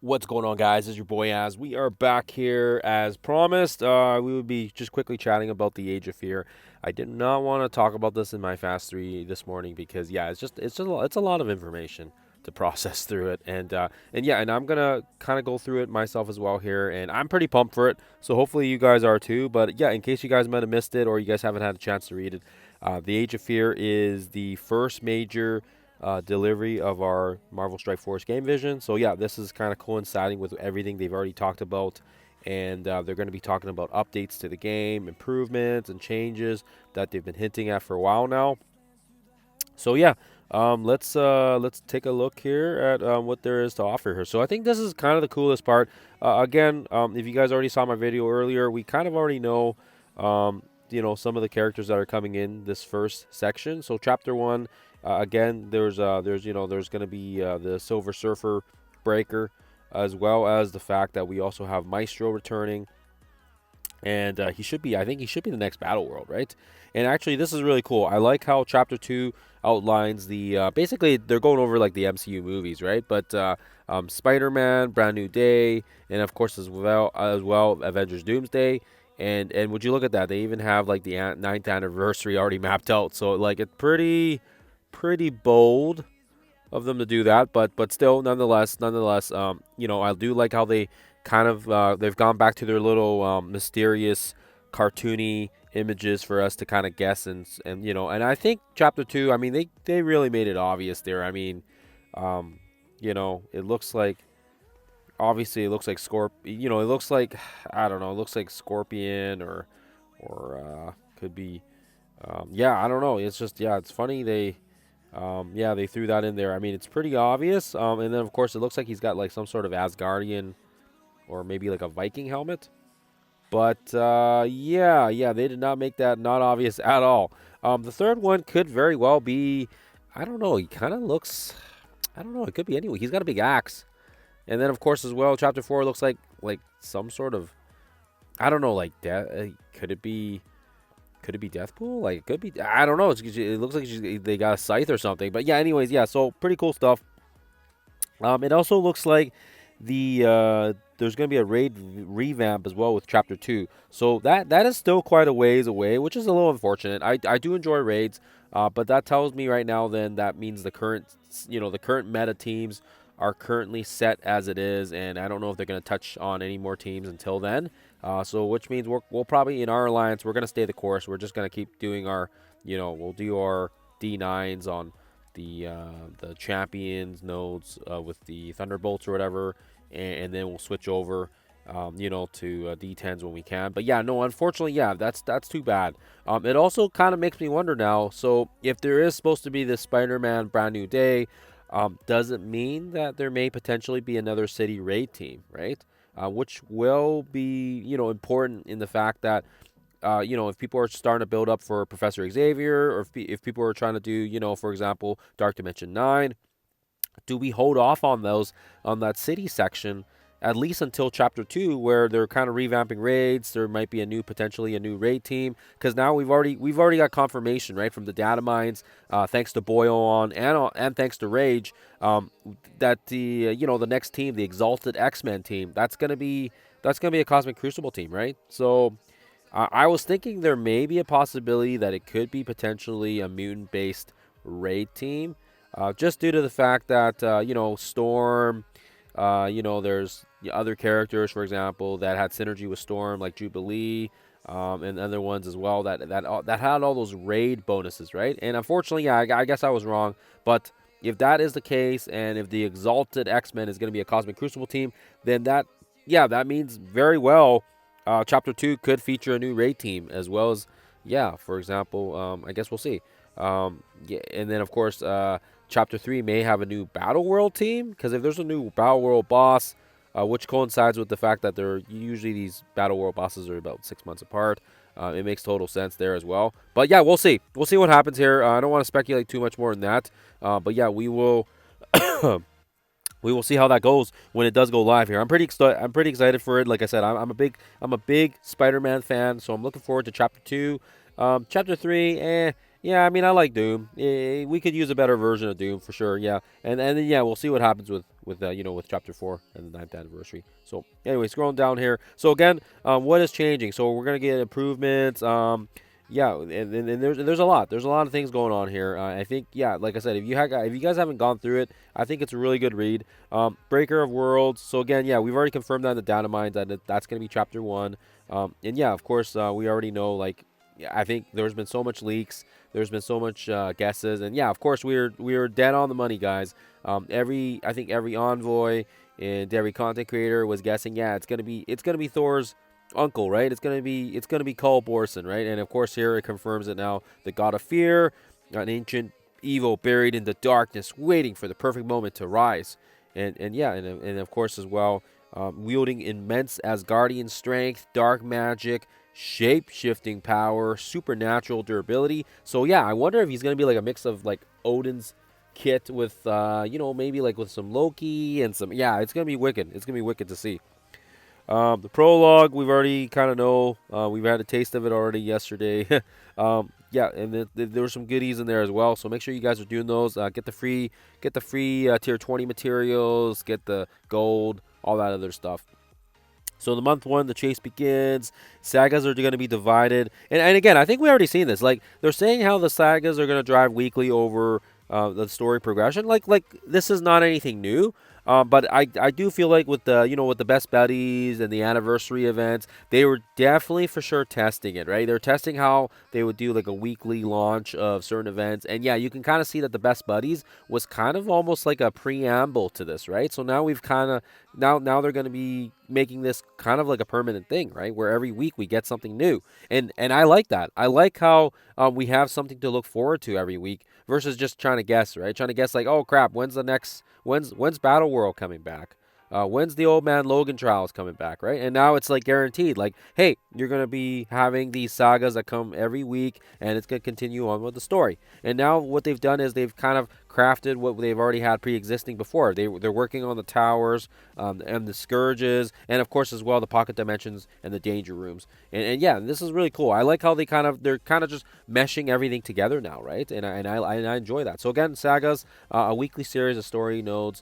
What's going on, guys? It's your boy Az. We are back here as promised. We would be just quickly chatting about the Age of Fear. I did not want to talk about this in my Fast 3 this morning because it's a lot of information to process through it, and I'm gonna kind of go through it myself as well here, and I'm pretty pumped for it. So hopefully you guys are too. But yeah, in case you guys might have missed it or you guys haven't had a chance to read it, the Age of Fear is the first major delivery of our Marvel Strike Force game vision. So yeah, this is kind of coinciding with everything they've already talked about, and they're going to be talking about updates to the game, improvements and changes that they've been hinting at for a while now. So yeah, let's take a look here at what there is to offer here. So I think this is kind of the coolest part. Again, if you guys already saw my video earlier, we kind of already know. Some of the characters that are coming in this first section. So chapter one, again, there's going to be the Silver Surfer Breaker, as well as the fact that we also have Maestro returning, and I think he should be the next Battle World, right? And actually, this is really cool. I like how chapter two outlines basically they're going over like the MCU movies, right? But Spider-Man, Brand New Day, and of course as well Avengers Doomsday. And would you look at that? They even have like the ninth anniversary already mapped out. So like it's pretty bold of them to do that, but still, nonetheless, I do like how they kind of they've gone back to their little mysterious, cartoony images for us to kind of guess, and I think chapter two. I mean, they really made it obvious there. I mean, um, it looks like obviously it looks like it looks like I don't know, it looks like Scorpion or could be yeah, I don't know. It's just yeah, it's funny they threw that in there. I mean, it's pretty obvious. And then of course it looks like he's got like some sort of Asgardian or maybe like a Viking helmet. But yeah, they did not make that not obvious at all. The third one could very well be, I don't know. He kind of looks, I don't know. It could be anyway. He's got a big axe, and then of course as well, chapter four looks like some sort of, I don't know, like death. Could it be? Could it be Deathpool? Like it could be. I don't know. It looks like they got a scythe or something. But yeah, anyways, yeah. So pretty cool stuff. It also looks like there's going to be a raid revamp as well with Chapter Two. So that is still quite a ways away, which is a little unfortunate. I do enjoy raids, but that tells me right now then that means the current meta teams are currently set as it is, and I don't know if they're going to touch on any more teams until then. So which means we'll probably in our alliance we're going to stay the course. We're just going to keep doing we'll do our D9s on the champions nodes with the thunderbolts or whatever, and then we'll switch over, to D10s when we can. But yeah, no, unfortunately, yeah, that's too bad. It also kind of makes me wonder now. So if there is supposed to be this Spider-Man Brand New Day, does it mean that there may potentially be another city raid team, right? Which will be important in the fact that if people are starting to build up for Professor Xavier, or if people are trying to do, for example, Dark Dimension 9, do we hold off on that city section at least until Chapter 2, where they're kind of revamping raids? There might be potentially a new raid team, because now we've already got confirmation, right, from the data mines, thanks to Boyon and thanks to Rage, that the next team, the Exalted X-Men team, that's gonna be a Cosmic Crucible team, right? So I was thinking there may be a possibility that it could be potentially a mutant-based raid team, just due to the fact that Storm, there's other characters, for example, that had synergy with Storm, like Jubilee, and other ones as well that had all those raid bonuses, right? And unfortunately, yeah, I guess I was wrong, but if that is the case, and if the Exalted X-Men is going to be a Cosmic Crucible team, then that means very well Chapter 2 could feature a new raid team, as well as, yeah, for example, I guess we'll see. Yeah, and then, of course, Chapter 3 may have a new Battle World team, because if there's a new Battle World boss, which coincides with the fact that these Battle World bosses are about 6 months apart, it makes total sense there as well. But yeah, we'll see. We'll see what happens here. I don't want to speculate too much more than that. But yeah, we will. We will see how that goes when it does go live here. I'm pretty excited for it. Like I said, I'm a big Spider-Man fan, so I'm looking forward to Chapter 2. Chapter 3, Yeah, I mean, I like Doom. We could use a better version of Doom for sure. Yeah, and then yeah, we'll see what happens with with Chapter 4 and the ninth anniversary. So anyway, scrolling down here. So again, what is changing? So we're gonna get improvements. Yeah, and there's a lot. There's a lot of things going on here. I think yeah, like I said, if you guys haven't gone through it, I think it's a really good read. Breaker of Worlds. So again, yeah, we've already confirmed that in the data mines that's gonna be Chapter 1. And yeah, of course, we already know like. Yeah, I think there's been so much leaks. There's been so much guesses, and yeah, of course we were dead on the money, guys. I think every envoy and every content creator was guessing. Yeah, it's gonna be Thor's uncle, right? It's gonna be Cole Borson, right? And of course here it confirms it now. The God of Fear, an ancient evil buried in the darkness, waiting for the perfect moment to rise. And yeah, and of course as well, wielding immense Asgardian strength, dark magic, shape-shifting power, supernatural durability. So yeah, I wonder if he's gonna be like a mix of like Odin's kit with maybe like with some Loki and some yeah, it's gonna be wicked. It's gonna be wicked to see. The prologue we've already kind of know. We've had a taste of it already yesterday. Yeah, and there were some goodies in there as well. So make sure you guys are doing those. Get the free tier 20 materials. Get the gold, all that other stuff. So the month one, the chase begins. Sagas are going to be divided, and again, I think we already seen this. Like they're saying how the sagas are going to drive weekly over the story progression. Like this is not anything new. But I do feel like with the best buddies and the anniversary events, they were definitely for sure testing it, right? They're testing how they would do like a weekly launch of certain events, and yeah, you can kind of see that the best buddies was kind of almost like a preamble to this, right? So now we've kind of now they're going to be making this kind of like a permanent thing, right? Where every week we get something new, and I like that. I like how we have something to look forward to every week versus just trying to guess, right? Trying to guess like, oh crap, when's Battle World coming back? When's the Old Man Logan trials coming back, right? And now it's like guaranteed, like, hey, you're gonna be having these sagas that come every week, and it's gonna continue on with the story. And now what they've done is they've kind of crafted what they've already had pre-existing before. They're working on the towers, and the scourges, and of course as well the pocket dimensions and the danger rooms. And yeah, this is really cool. I like how they're kind of just meshing everything together now, right? And I enjoy that. So again, sagas, a weekly series of story nodes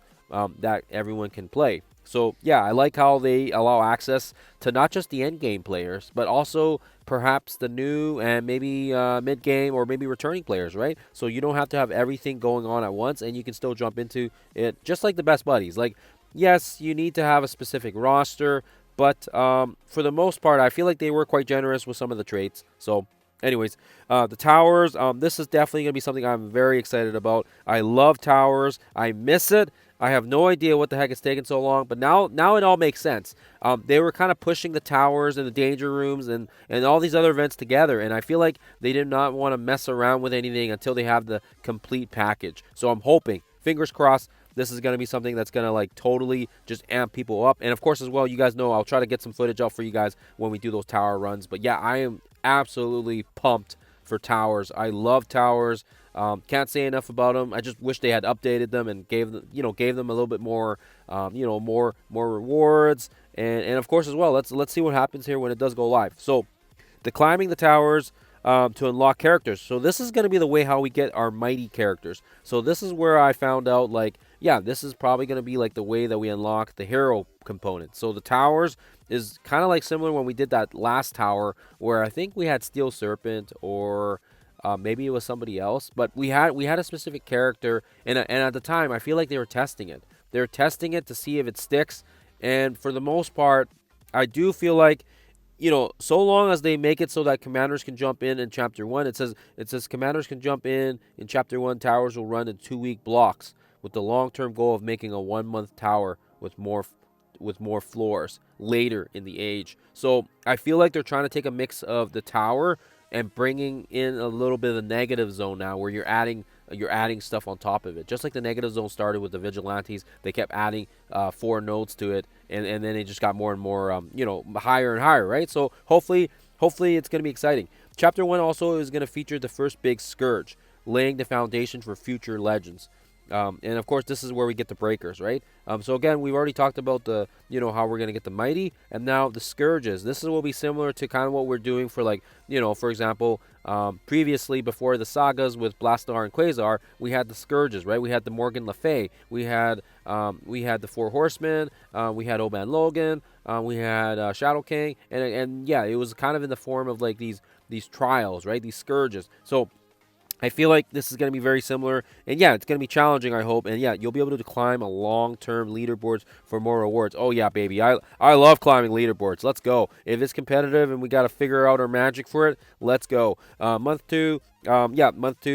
that everyone can play. So yeah, I like how they allow access to not just the end game players, but also perhaps the new and maybe mid game or maybe returning players, right? So you don't have to have everything going on at once, and you can still jump into it just like the best buddies. Like yes, you need to have a specific roster, but for the most part, I feel like they were quite generous with some of the traits. So anyways, the towers, this is definitely going to be something I'm very excited about. I love towers. I miss it. I have no idea what the heck is taking so long, but now it all makes sense. They were kind of pushing the towers and the danger rooms and all these other events together, and I feel like they did not want to mess around with anything until they have the complete package. So I'm hoping, fingers crossed, this is going to be something that's going to like totally just amp people up. And of course as well, you guys know I'll try to get some footage out for you guys when we do those tower runs. But yeah, I am absolutely pumped for towers. I love towers. Can't say enough about them. I just wish they had updated them and gave them a little bit more, more rewards. And of course as well, let's see what happens here when it does go live. So the climbing the towers to unlock characters. So this is going to be the way how we get our mighty characters. So this is where I found out like, yeah, this is probably going to be like the way that we unlock the hero component. So the towers is kind of like similar when we did that last tower where I think we had Steel Serpent or maybe it was somebody else, but we had a specific character, and at the time I feel like they were testing it. They're testing it to see if it sticks, and for the most part, I do feel like, so long as they make it so that commanders can jump in Chapter 1, it says commanders can jump in Chapter 1, towers will run in 2-week blocks with the long-term goal of making a 1-month tower with more floors later in the age. So I feel like they're trying to take a mix of the tower and bringing in a little bit of the negative zone now, where you're adding stuff on top of it. Just like the negative zone started with the vigilantes, they kept adding 4 nodes to it, and then it just got more and more higher and higher, right? So hopefully it's going to be exciting. Chapter 1 also is going to feature the first big scourge, laying the foundation for future legends. And of course, this is where we get the breakers, right? So again, we've already talked about the, how we're gonna get the mighty, and now the scourges. This will be similar to kind of what we're doing for, like, for example, previously before the sagas with Blastar and Quasar, we had the scourges, right? We had the Morgan Le Fay, we had the Four Horsemen, we had Oban Logan, we had Shadow King, and yeah, it was kind of in the form of like these trials, right? These scourges. So I feel like this is going to be very similar, and yeah, it's going to be challenging, I hope, and yeah, you'll be able to climb a long-term leaderboards for more rewards. Oh yeah, baby, I love climbing leaderboards. Let's go. If it's competitive and we got to figure out our magic for it, let's go. Month 2,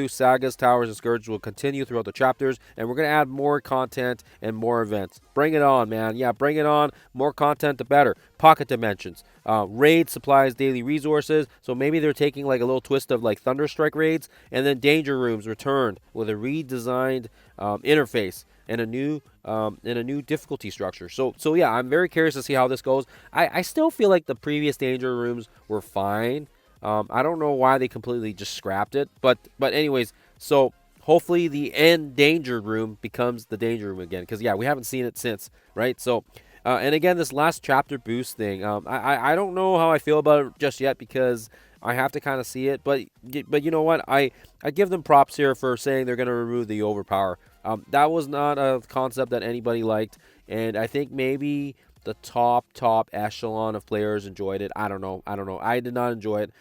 sagas, towers, and scourges will continue throughout the chapters, and we're going to add more content and more events. Bring it on, man. Yeah, bring it on. More content, the better. Pocket dimensions, raid supplies, daily resources. So maybe they're taking like a little twist of like Thunderstrike raids, and then danger rooms returned with a redesigned interface and a new difficulty structure. So yeah, I'm very curious to see how this goes. I still feel like the previous danger rooms were fine. I don't know why they completely just scrapped it, but anyways, so hopefully the end danger room becomes the danger room again, because yeah, we haven't seen it since, right? So and again, this last chapter boost thing, I don't know how I feel about it just yet, because I have to kind of see it. But you know what? I give them props here for saying they're going to remove the overpower. That was not a concept that anybody liked, and I think maybe the top echelon of players enjoyed it. I don't know. I did not enjoy it.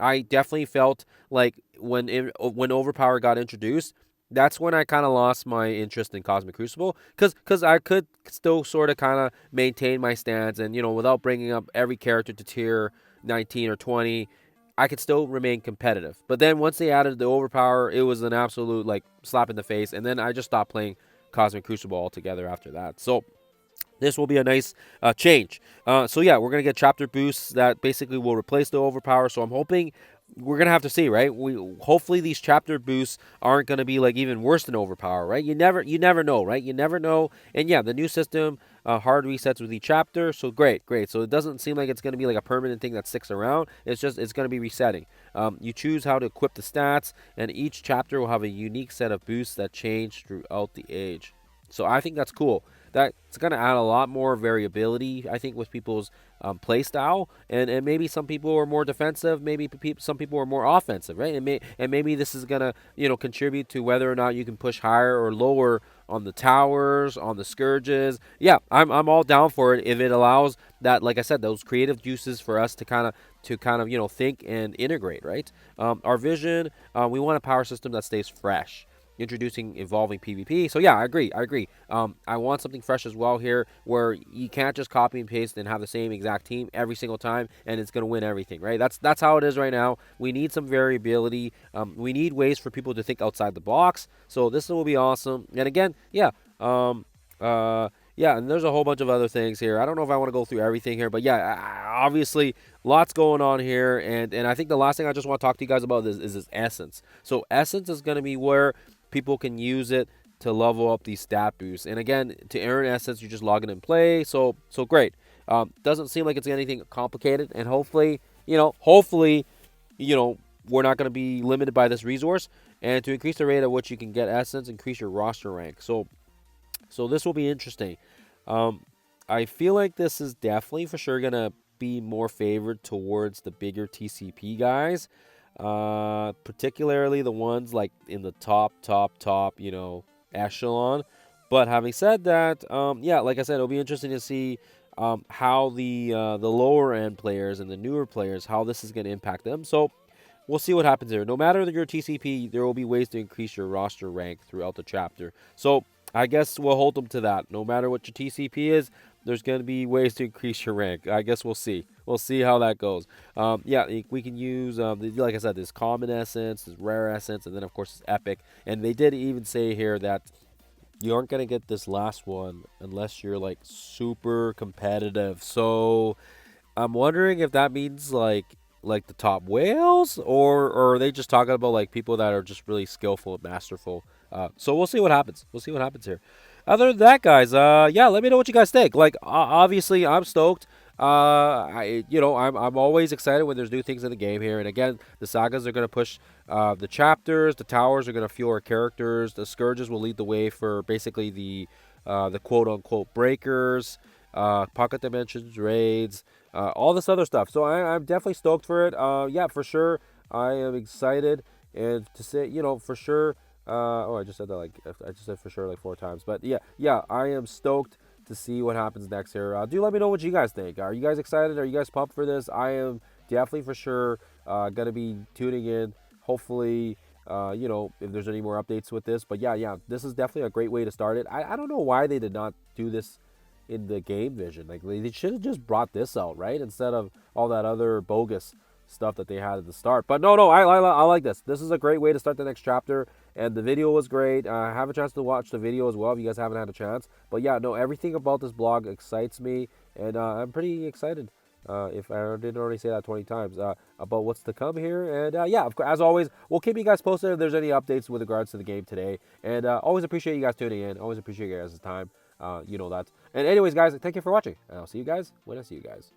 I definitely felt like when overpower got introduced, that's when I kind of lost my interest in Cosmic Crucible, because I could still sort of kind of maintain my stance, and without bringing up every character to tier 19 or 20, I could still remain competitive. But then once they added the overpower, it was an absolute like slap in the face, and then I just stopped playing Cosmic Crucible altogether after that. So this will be a nice change. So yeah, we're gonna get chapter boosts that basically will replace the overpower. So I'm hoping, we're gonna have to see, right? Hopefully these chapter boosts aren't gonna be like even worse than overpower, right? You never know, right? You never know. And yeah, the new system hard resets with each chapter. So great. So it doesn't seem like it's gonna be like a permanent thing that sticks around. It's gonna be resetting. You choose how to equip the stats, and each chapter will have a unique set of boosts that change throughout the age. So I think that's cool. That's going to add a lot more variability, I think, with people's play style, and maybe some people are more defensive, maybe some people are more offensive, right? And maybe this is going to contribute to whether or not you can push higher or lower on the towers, on the scourges. Yeah, I'm all down for it if it allows that, like I said, those creative juices for us to kind of think and integrate, right? Our vision, we want a power system that stays fresh, introducing evolving PvP. So yeah, I agree. I want something fresh as well here, where you can't just copy and paste and have the same exact team every single time and it's gonna win everything, right? That's how it is right now. We need some variability. We need ways for people to think outside the box. So this will be awesome. And again, yeah. Yeah, and there's a whole bunch of other things here. I don't know if I want to go through everything here, but yeah, obviously lots going on here, and I think the last thing I just want to talk to you guys about is this essence. So essence is going to be where people can use it to level up these stat boosts. And again, to earn essence, you just log in and play. So great. Doesn't seem like it's anything complicated, and hopefully, we're not going to be limited by this resource. And to increase the rate at which you can get essence, increase your roster rank. So this will be interesting. I feel like this is definitely for sure gonna be more favored towards the bigger TCP guys, particularly the ones like in the top, echelon. But having said that, yeah, like I said, it'll be interesting to see how the lower end players and the newer players, how this is gonna impact them. So we'll see what happens here. No matter your TCP, there will be ways to increase your roster rank throughout the chapter. So I guess we'll hold them to that. No matter what your TCP is, there's going to be ways to increase your rank. I guess we'll see. We'll see how that goes. Yeah, we can use, like I said, this common essence, this rare essence, and then, of course, this epic. And they did even say here that you aren't going to get this last one unless you're, like, super competitive. So I'm wondering if that means, like the top whales, or are they just talking about, like, people that are just really skillful and masterful? So we'll see what happens. We'll see what happens here. Other than that, guys, yeah, let me know what you guys think. Like, obviously, I'm stoked. I'm always excited when there's new things in the game here. And again, the sagas are going to push the chapters. The towers are going to fuel our characters. The scourges will lead the way for basically the quote unquote breakers, pocket dimensions, raids, all this other stuff. So I'm definitely stoked for it. Yeah, for sure. I am excited, and to say, for sure. I just said that like I just said for sure like 4 times. But yeah, I am stoked to see what happens next here. Do let me know what you guys think. Are you guys excited? Are you guys pumped for this? I am definitely for sure gonna be tuning in. Hopefully, if there's any more updates with this. But yeah, this is definitely a great way to start it. I don't know why they did not do this in the game vision. Like they should have just brought this out, right, instead of all that other bogus stuff that they had at the start. But no, I like this. This is a great way to start the next chapter. And the video was great. Have a chance to watch the video as well if you guys haven't had a chance. But yeah, no, everything about this blog excites me, and I'm pretty excited. If I didn't already say that 20 times, about what's to come here. And yeah, of course, as always, we'll keep you guys posted if there's any updates with regards to the game today. And always appreciate you guys tuning in. Always appreciate you guys' time. You know that. And anyways, guys, thank you for watching. And I'll see you guys when I see you guys.